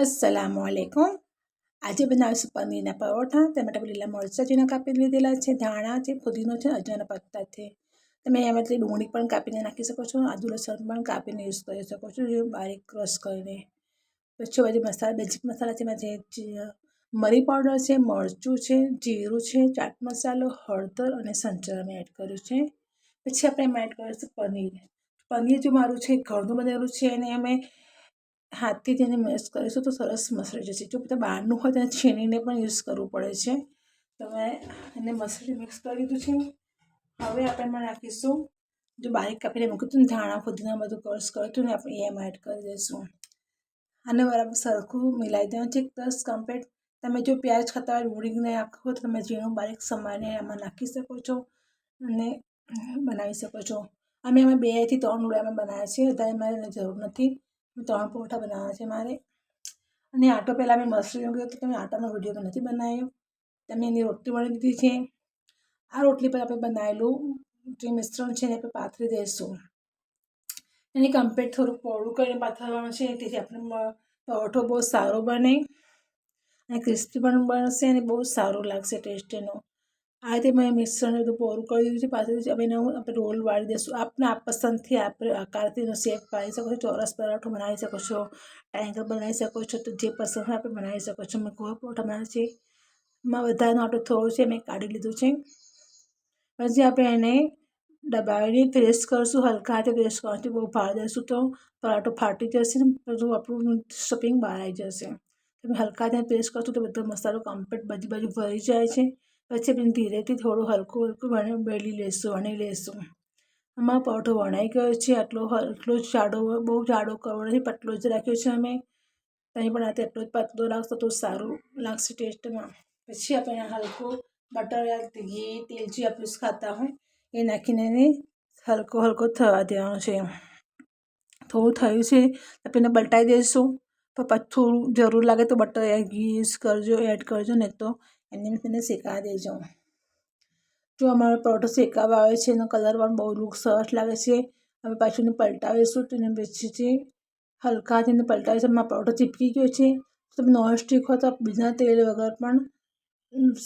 अस्सलामुअलैकुम। આજે બનાવીશું પનીરના પરોઠા। તે માટે લીલા મરચાં ઝીણા કાપી લીધેલા છે, ધાણા છે, ફુદીનો છે, અજવાના પત્તા છે। તમે એમાંથી ડુંગળી પણ કાપીને નાખી શકો છો, આદુ લસણ પણ કાપીને યુઝ કરી શકો છો, જે બારીક ક્રશ કરીને। પછી બધી મસાલા બેઝિક મસાલા છે, એમાં જે મરી પાવડર છે, મરચું છે, જીરું છે, ચાટ મસાલો, હળદર અને સંચળ મેં એડ કર્યું છે। પછી આપણે એમાં એડ કરીશું પનીર। પનીર જો મારું છે ઘરનું બનેલું છે અને અમે હાથથી તેને મેશ કરીશું તો સરસ મસળી જશે। જો બધા બહારનું હોય તેને છીણીને પણ યુઝ કરવું પડે છે। તો મેં એને મસળી મિક્સ કરી દીધું છે। હવે આપણે એમાં નાખીશું જો બારીક કાપીને મૂક્યું હતું ને ધાણા ફુદીના બધું ક્રશ કર્યું હતું ને આપણે એમાં એડ કરી દઈશું। આને બરાબર સરખું મિલાવી દેવાનું છે 10 કમ્પ્લીટ। તમે જો પ્યાજ ખાતા હોય ડુંગળીને નાખો તો તમે ઝીણું બારીક સમારીને એમાં નાખી શકો છો અને બનાવી શકો છો। અમે એમાં 2 થી 3 ઉડામાં બનાવ્યા છે, વધારે મારે જરૂર નથી। 3 પરોઠા બનાવવા છે મારે। અને આટો પહેલાં મેં મસળી મૂક્યો તો તમે આટાનો વિડીયો નથી બનાવ્યો। તમે એની રોટલી વણી લીધી છે। આ રોટલી પર આપણે બનાવેલું જે મિશ્રણ છે એને આપણે પાથરી દઈશું। એને કમ્પ્લીટ થોડું પહોળું કરીને પાથરવાનું છે, તેથી આપણે પરોઠો બહુ સારો બને અને ક્રિસ્પી પણ બનશે અને બહુ સારું લાગશે ટેસ્ટ એનો। આ રીતે મેં મિશ્રણ બધું પહોળું કરી દીધું છે, પાથરી દીધું છે। હવે એને આપણે રોલ વાળી દઈશું। આપના પસંદથી આપણે આકારથી એનો શેપ પાડી શકો છો, ચોરસ પરાઠો બનાવી શકો છો, ટ્રાયેંગલ બનાવી શકો છો, તો જે પસંદ હોય આપણે બનાવી શકો છો। મેં ગોળ પરોઠા બનાવ્યા છે, એમાં વધારાનો આટો થોડો છે મેં કાઢી લીધું છે। પછી આપણે એને દબાવીને પ્રેસ કરશું, હલકા હાથે પ્રેસ કરવાથી બહુ ભાર દઈશું તો પરાઠો ફાટી જશે ને બધું આપણું સ્ટફિંગ બહાર આવી જશે। તમે હલકા હાથે પ્રેસ કરશો તો બધો મસાલો કમ્પ્લીટ બધી બાજુ ભરી જાય છે। પછી આપણે ધીરેથી થોડું હલકું બેલી લેશું, વણી લેશું। આમાં પરોઠો વણાઈ ગયો છે। એટલો જ જાડો, બહુ જાડો કરવો નથી, પતલો જ રાખ્યો છે અમે। તમે પણ આ એટલો જ પતલો રાખશો તો સારું લાગશે ટેસ્ટમાં। પછી આપણે હલકું બટર યા ઘી તેલ જે આપણે ખાતા હોય એ નાખીને એને હલકો થવા દેવાનો છે। થોડું થયું છે આપણે પલટાઈ દઈશું, પણ પછી થોડું જરૂર લાગે તો બટર યા ઘી યુઝ કરજો, એડ કરજો, નહીં તો એને શેકાવા દેજો। જો અમારો પરોઠો શેકાવા આવે છે એનો કલર પણ બહુ લુક સરસ લાગે છે। હવે પાછું એને પલટાવીશું તો એને પછીથી હલકા હાથે એને પલટાવીશું। એમાં પરોઠો ચીપકી ગયો છે, તમે નોનસ્ટિક હોય તો બીજા તેલ વગર પણ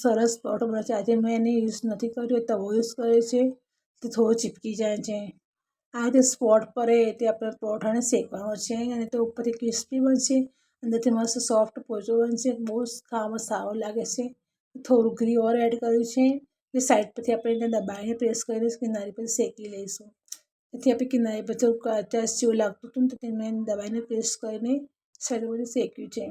સરસ પરોઠો બને છે। આજે મેં એને યુઝ નથી કર્યો, તવો યુઝ કર્યો છે, તે થોડો ચીપકી જાય છે। આ રીતે સ્પોટ પર તે આપણે પરોઠાને શેકવાનો છે અને તે ઉપરથી ક્રિસ્પી બનશે, અંદરથી મસ્ત સોફ્ટ પોચો બનશે, બહુ ખાવામાં સારો લાગે છે। થોડું ઘી ઓર એડ કર્યું છે, એ સાઈડ પરથી આપણે એને દબાવીને પ્રેસ કરીને કિનારી પર શેકી લઈશું। તેથી આપણે કિનારી પર થોડું કાચા જેવું લાગતું હતું તો તેને દબાવીને પ્રેસ કરીને સાઈડ પરથી શેક્યું છે।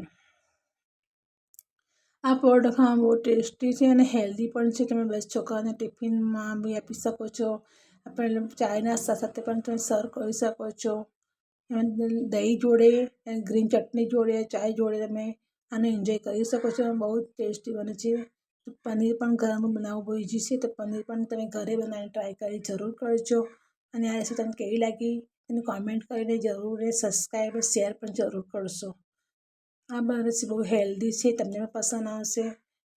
આ પરોઠા ખાવામાં બહુ ટેસ્ટી છે અને હેલ્ધી પણ છે। તમે બસ છોકરાઓને ટિફિનમાં બી આપી શકો છો, આપણે ચાય નાસ્તા સાથે પણ તમે સર્વ કરી શકો છો। દહીં જોડે, ગ્રીન ચટણી જોડે, ચાય જોડે તમે આને એન્જોય કરી શકો છો। બહુ જ ટેસ્ટી બને છે। પનીર પણ ઘરમાં બનાવવું બહુ ઇઝી છે, તો પનીર પણ તમે ઘરે બનાવીને ટ્રાય કરી જરૂર કરજો। અને આ રેસીપી તમને કેવી લાગી એને કોમેન્ટ કરીને જરૂર, સબસ્ક્રાઈબ શેર પણ જરૂર કરશો। આ રેસીપી બહુ હેલ્ધી છે, તમને પણ પસંદ આવશે।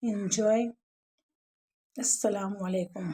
એન્જોય। અસ્સલામુ અલૈકુમ।